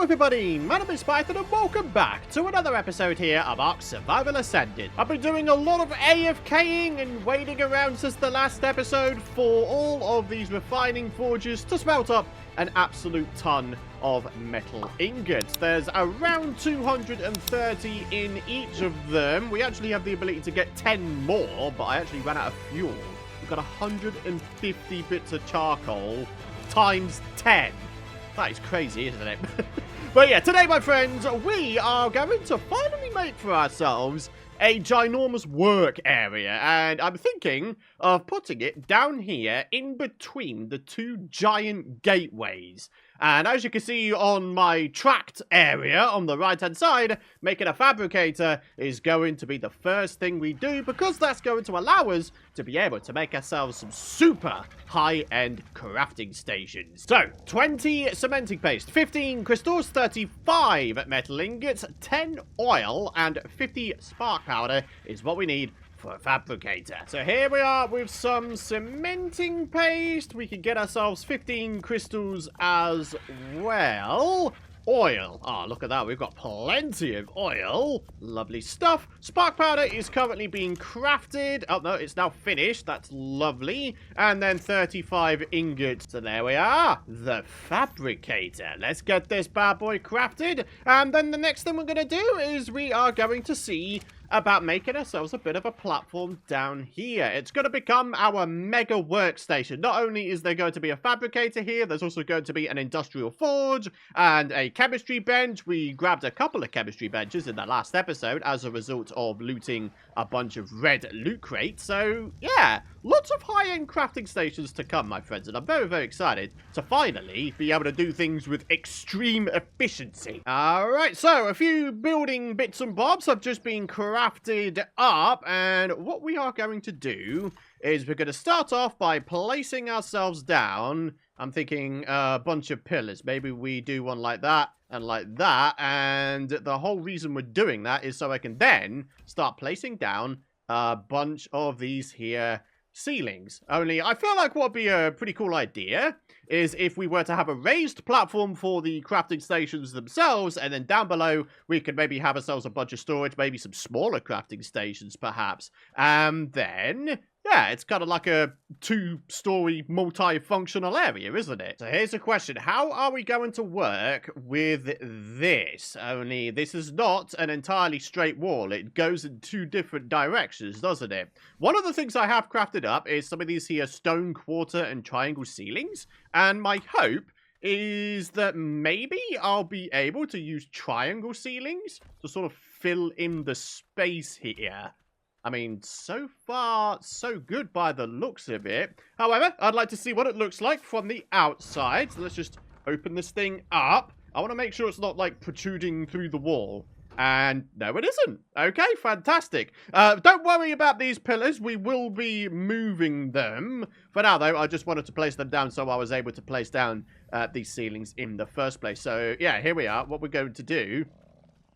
everybody, my name is Python and welcome back to another episode here of ARK Survival Ascended. I've been doing a lot of AFKing and waiting around since the last episode for all of these refining forges to smelt up an absolute ton of metal ingots. There's around 230 in each of them. We actually have the ability to get 10 more, but I actually ran out of fuel. We've got 150 bits of charcoal times 10. That is crazy, isn't it? But yeah, today, my friends, we are going to finally make for ourselves a ginormous work area. And I'm thinking of putting it down here in between the two giant gateways. And as you can see on my tracked area on the right-hand side, making a fabricator is going to be the first thing we do because that's going to allow us to be able to make ourselves some super high-end crafting stations. So, 20 cementing paste, 15 crystals, 35 metal ingots, 10 oil, and 50 spark powder is what we need for a fabricator. So here we are with some cementing paste. We can get ourselves 15 crystals as well. Oil. Oh, look at that. We've got plenty of oil. Lovely stuff. Spark powder is currently being crafted. Oh, no, it's now finished. That's lovely. And then 35 ingots. So there we are. The fabricator. Let's get this bad boy crafted. And then the next thing we're going to do is we are going to see about making ourselves a bit of a platform down here. It's going to become our mega workstation. Not only is there going to be a fabricator here, there's also going to be an industrial forge and a chemistry bench. We grabbed a couple of chemistry benches in the last episode as a result of looting a bunch of red loot crates. So, yeah, lots of high-end crafting stations to come, my friends, and I'm very, very excited to finally be able to do things with extreme efficiency. Alright, so a few building bits and bobs have just been crafted up, and what we are going to do is we're going to start off by placing ourselves down. I'm thinking a bunch of pillars. Maybe we do one like that, and the whole reason we're doing that is so I can then start placing down a bunch of these here ceilings. Only I feel like what would be a pretty cool idea is if we were to have a raised platform for the crafting stations themselves, and then down below we could maybe have ourselves a bunch of storage, maybe some smaller crafting stations perhaps, and then yeah, it's kind of like a two-story multi-functional area, isn't it? So here's the question. How are we going to work with this? Only this is not an entirely straight wall. It goes in two different directions, doesn't it? One of the things I have crafted up is some of these here stone quarter and triangle ceilings. And my hope is that maybe I'll be able to use triangle ceilings to sort of fill in the space here. I mean, so far, so good by the looks of it. However, I'd like to see what it looks like from the outside. So let's just open this thing up. I want to make sure it's not, like, protruding through the wall. And no, it isn't. Okay, fantastic. Don't worry about these pillars. We will be moving them. For now, though, I just wanted to place them down so I was able to place down these ceilings in the first place. So, yeah, here we are. What we're going to do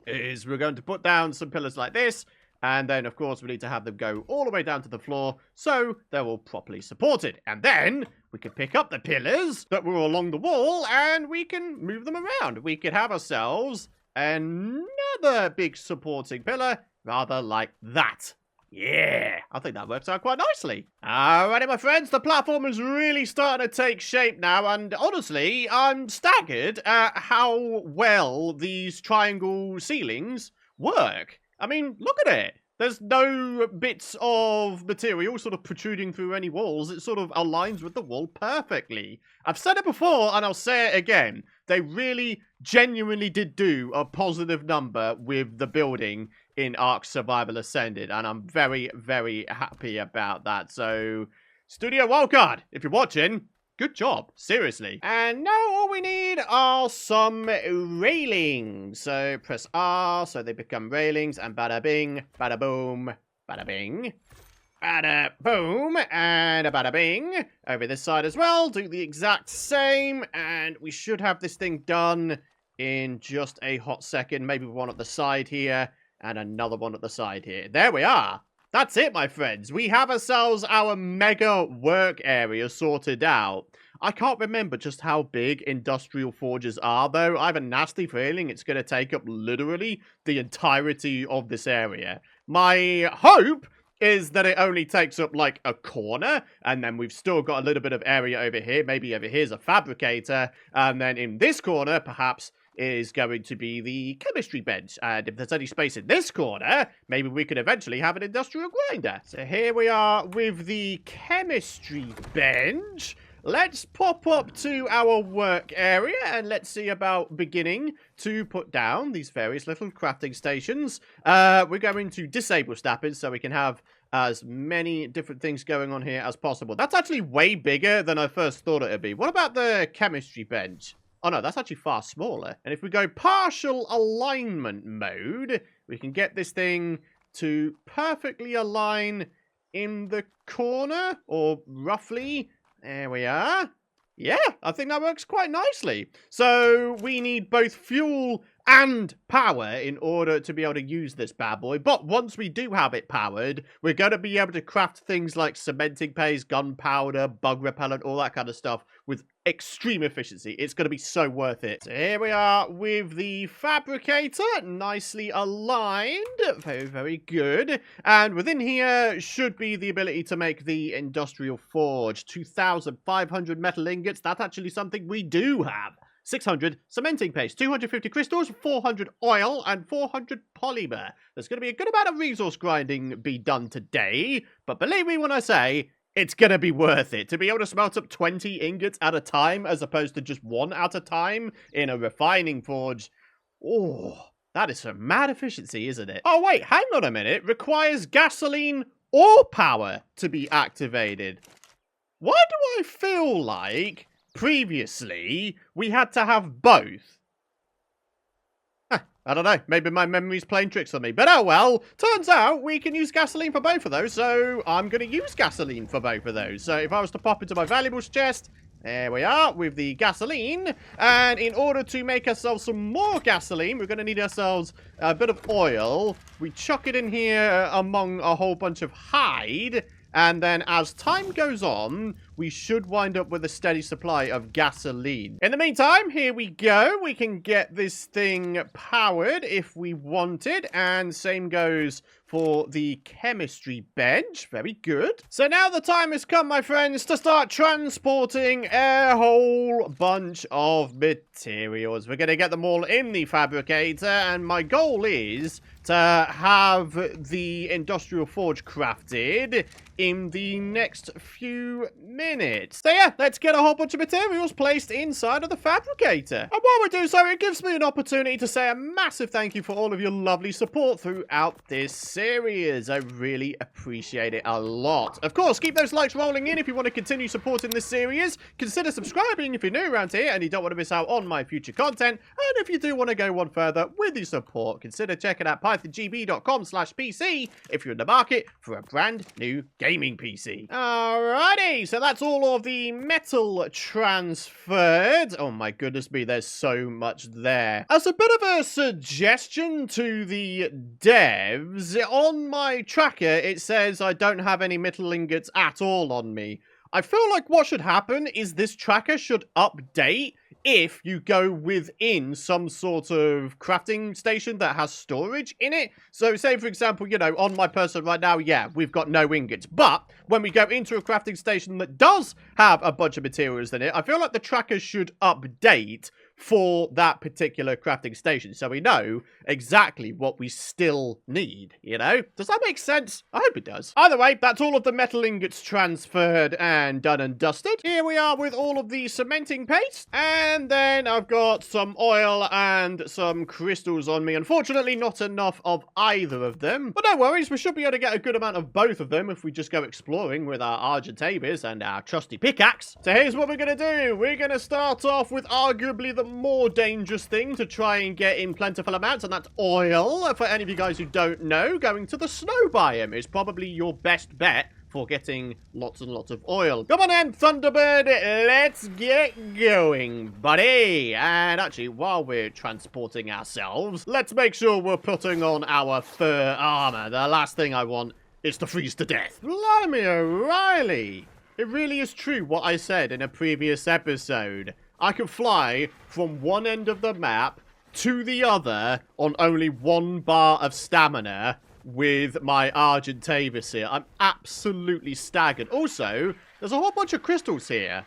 is we're going to put down some pillars like this. And then, of course, we need to have them go all the way down to the floor so they're all properly supported. And then we can pick up the pillars that were along the wall and we can move them around. We could have ourselves another big supporting pillar, rather like that. Yeah, I think that works out quite nicely. Alrighty, my friends, the platform is really starting to take shape now, and honestly, I'm staggered at how well these triangle ceilings work. I mean, look at it. There's no bits of material sort of protruding through any walls. It sort of aligns with the wall perfectly. I've said it before, and I'll say it again. They really, genuinely did do a positive number with the building in ARK Survival Ascended, and I'm very, very happy about that. So, Studio Wildcard, if you're watching, good job, seriously. And now all we need are some railings. So press R so they become railings, and bada bing, bada boom, bada bing, bada boom, and a bada bing. Over this side as well, do the exact same, and we should have this thing done in just a hot second. Maybe one at the side here, and another one at the side here. There we are. That's it, my friends. We have ourselves our mega work area sorted out. I can't remember just how big industrial forges are, though. I have a nasty feeling it's going to take up literally the entirety of this area. My hope is that it only takes up like a corner, and then we've still got a little bit of area over here. Maybe over here's a fabricator, and then in this corner, perhaps, is going to be the chemistry bench. And if there's any space in this corner, maybe we could eventually have an industrial grinder. So here we are with the chemistry bench. Let's pop up to our work area and let's see about beginning to put down these various little crafting stations. We're going to disable snapping so we can have as many different things going on here as possible. That's actually way bigger than I first thought it would be. What about the chemistry bench? Oh no, that's actually far smaller. And if we go partial alignment mode, we can get this thing to perfectly align in the corner, or roughly. There we are. Yeah, I think that works quite nicely. So we need both fuel and power in order to be able to use this bad boy. But once we do have it powered, we're going to be able to craft things like cementing paste, gunpowder, bug repellent, all that kind of stuff with extreme efficiency. It's going to be so worth it. So here we are with the fabricator, nicely aligned. Very, very good. And within here should be the ability to make the industrial forge. 2,500 metal ingots. That's actually something we do have. 600 cementing paste, 250 crystals, 400 oil, and 400 polymer. There's going to be a good amount of resource grinding be done today, but believe me when I say, it's going to be worth it. To be able to smelt up 20 ingots at a time, as opposed to just one at a time in a refining forge. Oh, that is some mad efficiency, isn't it? Oh wait, hang on a minute. Requires gasoline or power to be activated. Why do I feel like previously we had to have both? I don't know, maybe my memory's playing tricks on me, but oh well. Turns out we can use gasoline for both of those, so I'm going to use gasoline for both of those. So if I was to pop into my valuables chest, there we are with the gasoline, and in order to make ourselves some more gasoline, we're going to need ourselves a bit of oil. We chuck it in here among a whole bunch of hide. And then as time goes on, we should wind up with a steady supply of gasoline. In the meantime, here we go. We can get this thing powered if we wanted. And same goes for the chemistry bench. Very good. So now the time has come, my friends, to start transporting a whole bunch of materials. We're going to get them all in the fabricator. And my goal is to have the industrial forge crafted in the next few minutes. So yeah, let's get a whole bunch of materials placed inside of the fabricator. And while we do so, it gives me an opportunity to say a massive thank you for all of your lovely support throughout this series. I really appreciate it a lot. Of course, keep those likes rolling in if you want to continue supporting this series. Consider subscribing if you're new around here and you don't want to miss out on my future content. And if you do want to go one further with your support, consider checking out pythongb.com/PC if you're in the market for a brand new gaming PC. Alrighty, so that's all of the metal transferred. Oh my goodness me, there's so much there. As a bit of a suggestion to the devs, on my tracker it says I don't have any metal ingots at all on me. I feel like what should happen is this tracker should update if you go within some sort of crafting station that has storage in it. So say, for example, you know, on my person right now, yeah, we've got no ingots. But when we go into a crafting station that does have a bunch of materials in it, I feel like the tracker should update for that particular crafting station, so we know exactly what we still need, you know? Does that make sense? I hope it does. Either way, that's all of the metal ingots transferred and done and dusted. Here we are with all of the cementing paste, and then I've got some oil and some crystals on me. Unfortunately, not enough of either of them, but no worries, we should be able to get a good amount of both of them if we just go exploring with our Argentabers and our trusty pickaxe. So here's what we're gonna do. We're gonna start off with arguably the more dangerous thing to try and get in plentiful amounts, and that's oil. For any of you guys who don't know, going to the snow biome is probably your best bet for getting lots and lots of oil. Come on then, Thunderbird, let's get going, buddy. And actually, while we're transporting ourselves, let's make sure we're putting on our fur armor. The last thing I want is to freeze to death. Blimey O'Reilly. It really is true what I said in a previous episode. I can fly from one end of the map to the other on only 1 bar of stamina with my Argentavis here. I'm absolutely staggered. Also, there's a whole bunch of crystals here.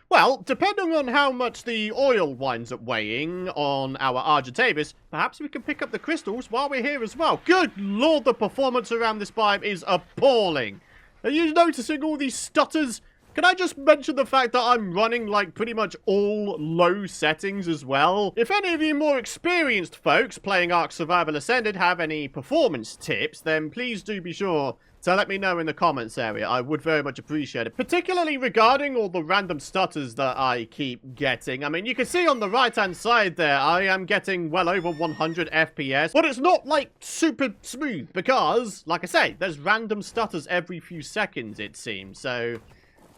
Well, depending on how much the oil winds up weighing on our Argentavis, perhaps we can pick up the crystals while we're here as well. Good lord, the performance around this biome is appalling. Are you noticing all these stutters? Can I just mention the fact that I'm running like pretty much all low settings as well? If any of you more experienced folks playing ARK Survival Ascended have any performance tips, then please do be sure to let me know in the comments area. I would very much appreciate it. Particularly regarding all the random stutters that I keep getting. I mean, you can see on the right-hand side there, I am getting well over 100 FPS. But it's not, like, super smooth. Because, like I say, there's random stutters every few seconds, it seems. So,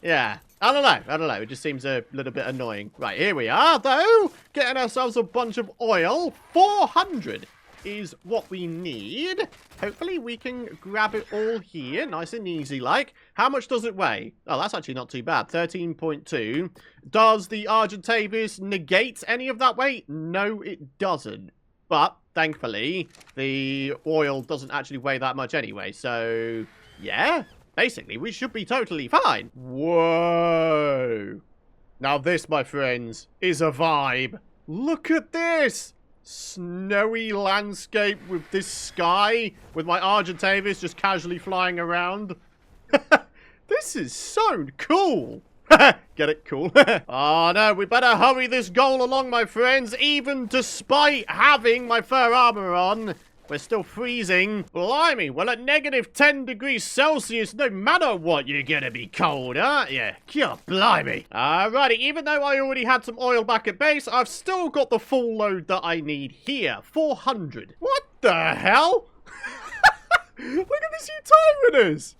yeah. I don't know. It just seems a little bit annoying. Right, here we are, though. Getting ourselves a bunch of oil. 400. Is what we need. Hopefully we can grab it all here, nice and easy like. How much does it weigh? Oh, that's actually not too bad, 13.2. Does the Argentavis negate any of that weight? No, it doesn't. But, thankfully, the oil doesn't actually weigh that much anyway, so, yeah. Basically, we should be totally fine. Whoa. Now this, my friends, is a vibe. Look at this. Snowy landscape with this sky, with my Argentavis just casually flying around. This is so cool. Get it? Cool. Oh no, we better hurry this goal along, my friends. Even despite having my fur armor on, we're still freezing. Blimey, well at negative 10 degrees Celsius, no matter what, you're gonna be cold, aren't you? God, blimey. Alrighty, even though I already had some oil back at base, I've still got the full load that I need here. 400. What the hell? Look at this Utiminous.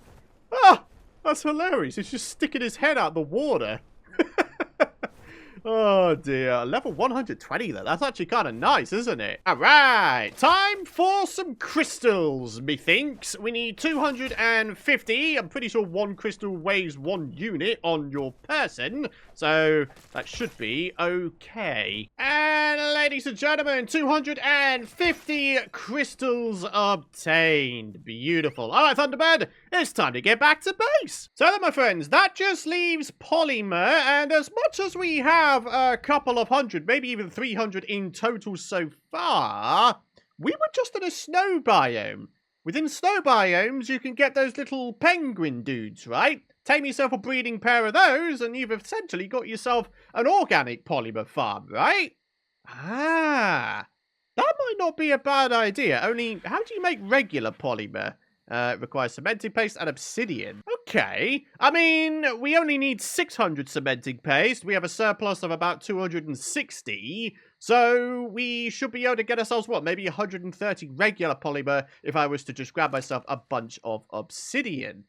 Ah, that's hilarious. It's just sticking his head out the water. Oh dear, level 120 though. That's actually kind of nice, isn't it? Alright, time for some crystals, methinks. We need 250. I'm pretty sure 1 crystal weighs 1 unit on your person. So, that should be okay. And ladies and gentlemen, 250 crystals obtained. Beautiful. Alright, Thunderbird, it's time to get back to base. So then, my friends, that just leaves Polymer, and as much as we have a couple of hundred, maybe even 300 in total so far, we were just in a snow biome. Within snow biomes, you can get those little penguin dudes, right? Tame yourself a breeding pair of those, and you've essentially got yourself an organic polymer farm, right? Ah, that might not be a bad idea. Only, how do you make regular polymer? It requires cementing paste and obsidian. Okay. I mean, we only need 600 cementing paste. We have a surplus of about 260. So we should be able to get ourselves, what, maybe 130 regular polymer if I was to just grab myself a bunch of obsidian.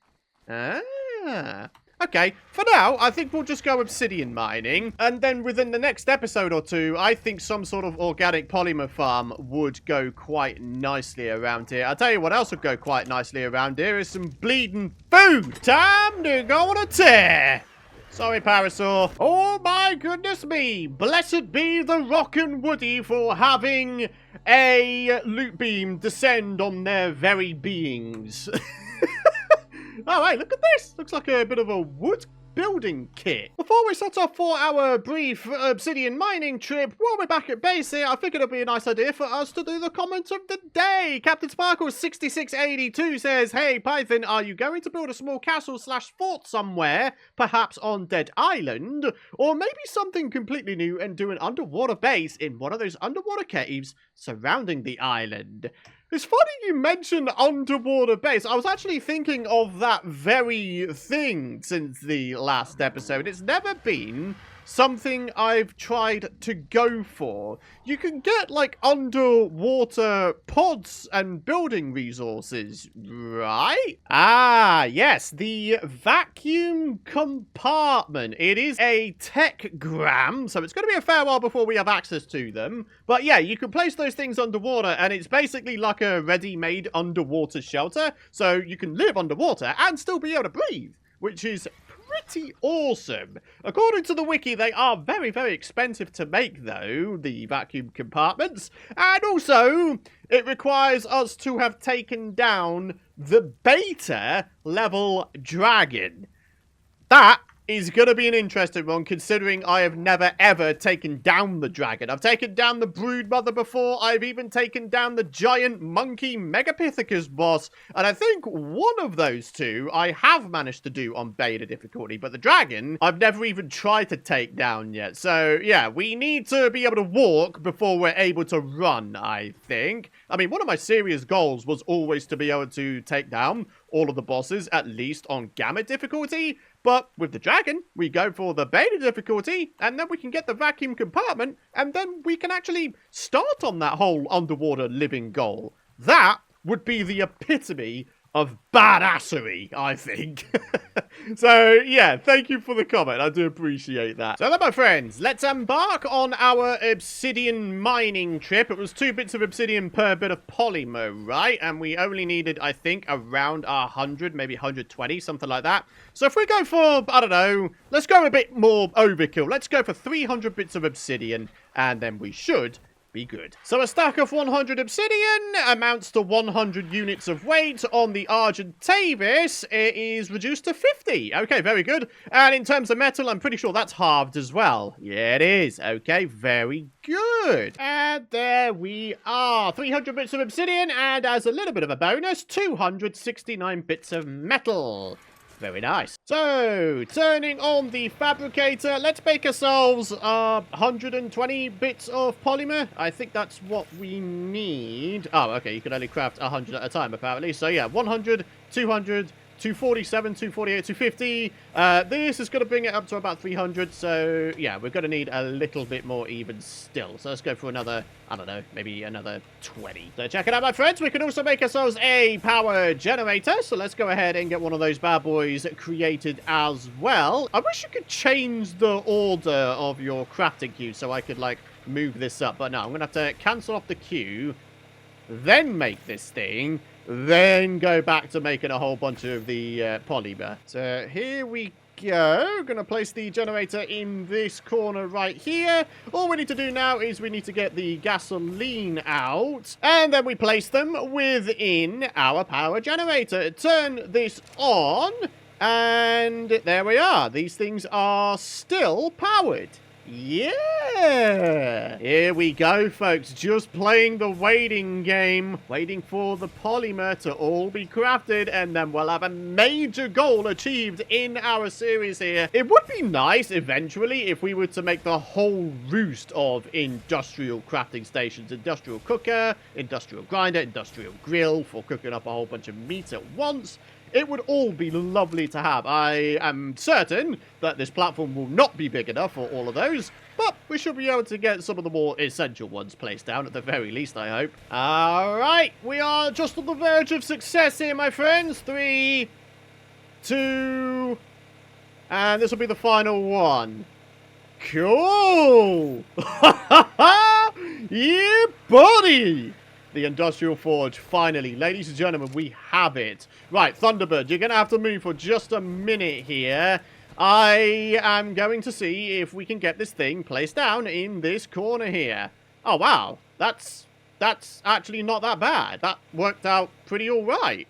Ah. Okay, for now, I think we'll just go obsidian mining, and then within the next episode or two, I think some sort of organic polymer farm would go quite nicely around here. I'll tell you what else would go quite nicely around here is some bleeding food. Time to go on a tear. Sorry, Parasaur. Oh my goodness me. Blessed be the Rockin' Woody for having a loot beam descend on their very beings. Oh, hey, look at this. Looks like a bit of a wood building kit. Before we set off for our brief obsidian mining trip, while we're back at base here, I figured it'd be a nice idea for us to do the comment of the day. Captain Sparkle6682 says, hey, Python, are you going to build a small castle/fort somewhere, perhaps on Dead Island, or maybe something completely new and do an underwater base in one of those underwater caves surrounding the island? It's funny you mentioned underwater base. I was actually thinking of that very thing since the last episode. It's never been something I've tried to go for. You can get, like, underwater pods and building resources, right? Ah, yes, the vacuum compartment. It is a techgram, so it's going to be a fair while before we have access to them. But yeah, you can place those things underwater, and it's basically like a ready-made underwater shelter, so you can live underwater and still be able to breathe, which is pretty awesome. According to the wiki, they are very, very expensive to make, though, the vacuum compartments. And also, it requires us to have taken down the beta level dragon. That is going to be an interesting one, considering I have never, ever taken down the dragon. I've taken down the brood mother before. I've even taken down the giant monkey Megapithecus boss. And I think one of those two I have managed to do on beta difficulty. But the dragon, I've never even tried to take down yet. So, yeah, we need to be able to walk before we're able to run, I think. I mean, one of my serious goals was always to be able to take down all of the bosses, at least on Gamma difficulty. But with the dragon, we go for the beta difficulty, and then we can get the vacuum compartment, and then we can actually start on that whole underwater living goal. That would be the epitome of badassery, I think. So, yeah, thank you for the comment. I do appreciate that. So then, my friends, let's embark on our obsidian mining trip. It was 2 bits of obsidian per bit of polymer, right? And we only needed, I think, around 100, maybe 120, something like that. So if we go for, I don't know, let's go a bit more overkill. Let's go for 300 bits of obsidian, and then we should be good. So a stack of 100 obsidian amounts to 100 units of weight. On the Argentavis, it is reduced to 50. Okay, very good. And in terms of metal, I'm pretty sure that's halved as well. Yeah, it is. Okay, very good. And there we are. 300 bits of obsidian, and as a little bit of a bonus, 269 bits of metal. Very nice. So, turning on the fabricator, let's make ourselves 120 bits of polymer. I think that's what we need. Oh, okay, you can only craft 100 at a time, apparently. So, yeah, 100, 200, 247, 248, 250. This is going to bring it up to about 300. So, yeah, we're going to need a little bit more even still. So, let's go for another, I don't know, maybe another 20. So, check it out, my friends. We can also make ourselves a power generator. So, let's go ahead and get one of those bad boys created as well. I wish you could change the order of your crafting queue so I could, like, move this up. But no, I'm going to have to cancel off the queue, then make this thing, then go back to making a whole bunch of the polymer. So here we go. Going to place the generator in this corner right here. All we need to do now is we need to get the gasoline out, and then we place them within our power generator. Turn this on, and there we are. These things are still powered. Yeah! Here we go, folks. Just playing the waiting game. Waiting for the polymer to all be crafted, and then we'll have a major goal achieved in our series here. It would be nice, eventually, if we were to make the whole roost of industrial crafting stations. Industrial cooker, industrial grinder, industrial grill for cooking up a whole bunch of meat at once. It would all be lovely to have. I am certain that this platform will not be big enough for all of those, but we should be able to get some of the more essential ones placed down, at the very least, I hope. Alright, we are just on the verge of success here, my friends. 3, 2, and this will be the final one. Cool! Yeah, buddy! The Industrial Forge, finally. Ladies and gentlemen, we have it. Right, Thunderbird, you're going to have to move for just a minute here. I am going to see if we can get this thing placed down in this corner here. Oh, wow. That's actually not that bad. That worked out pretty all right.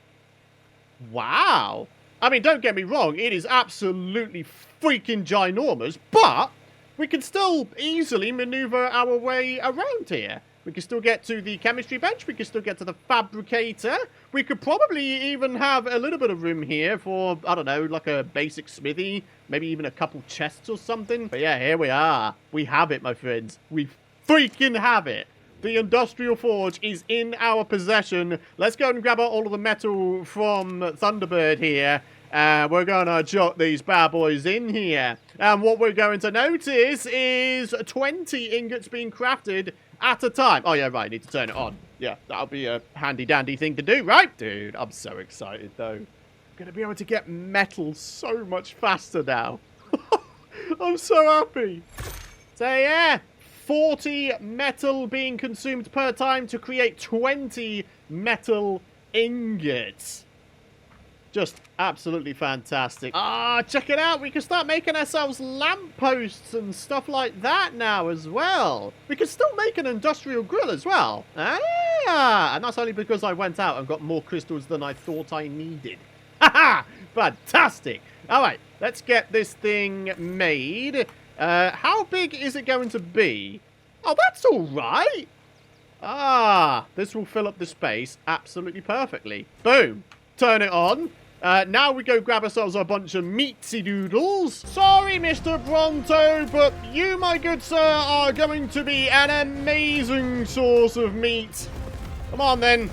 Wow. I mean, don't get me wrong. It is absolutely freaking ginormous, but we can still easily maneuver our way around here. We can still get to the chemistry bench. We can still get to the fabricator. We could probably even have a little bit of room here for, I don't know, like a basic smithy. Maybe even a couple chests or something. But yeah, here we are. We have it, my friends. We freaking have it. The Industrial Forge is in our possession. Let's go and grab all of the metal from Thunderbird here. We're going to jot these bad boys in here. And what we're going to notice is 20 ingots being crafted at a time. Oh, yeah, right. I need to turn it on. Yeah, that'll be a handy-dandy thing to do, right? Dude, I'm so excited, though. I'm going to be able to get metal so much faster now. I'm so happy. So, yeah, 40 metal being consumed per time to create 20 metal ingots. Just absolutely fantastic. Check it out. We can start making ourselves lampposts and stuff like that now as well. We can still make an industrial grill as well. And that's only because I went out and got more crystals than I thought I needed. Haha! Fantastic. All right, let's get this thing made. How big is it going to be? Oh, that's all right. This will fill up the space absolutely perfectly. Boom. Turn it on. Now we go grab ourselves a bunch of meatsy doodles. Sorry, Mr. Bronto, but you, my good sir, are going to be an amazing source of meat. Come on, then.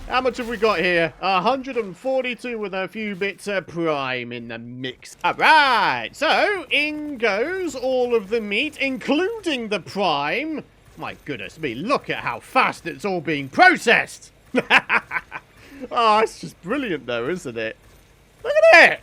How much have we got here? 142 with a few bits of prime in the mix. All right. So, in goes all of the meat, including the prime. My goodness me, look at how fast it's all being processed. It's just brilliant, though, isn't it? Look at it!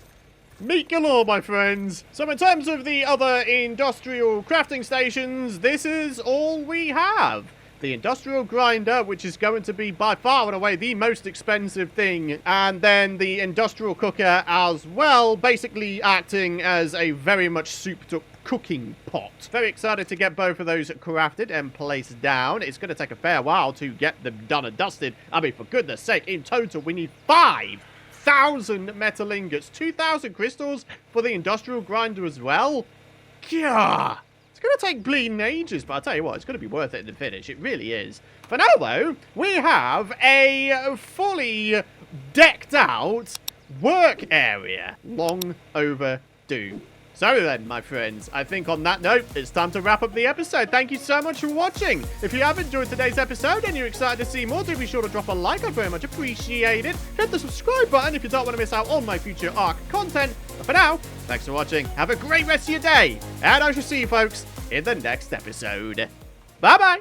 Meat galore, my friends. So in terms of the other industrial crafting stations, this is all we have. The industrial grinder, which is going to be by far and away the most expensive thing, and then the industrial cooker as well, basically acting as a very much souped-up cooking pot. Very excited to get both of those crafted and placed down. It's going to take a fair while to get them done and dusted. I mean, for goodness sake, in total, we need 5,000 metal ingots, 2,000 crystals for the industrial grinder as well. Gah! It's going to take bleeding ages, but I'll tell you what, it's going to be worth it in the finish. It really is. For now, though, we have a fully decked out work area. Long overdue. So then, my friends, I think on that note, it's time to wrap up the episode. Thank you so much for watching. If you have enjoyed today's episode and you're excited to see more, do be sure to drop a like. I'd very much appreciate it. Hit the subscribe button if you don't want to miss out on my future ARK content. But for now, thanks for watching. Have a great rest of your day. And I shall see you folks in the next episode. Bye-bye.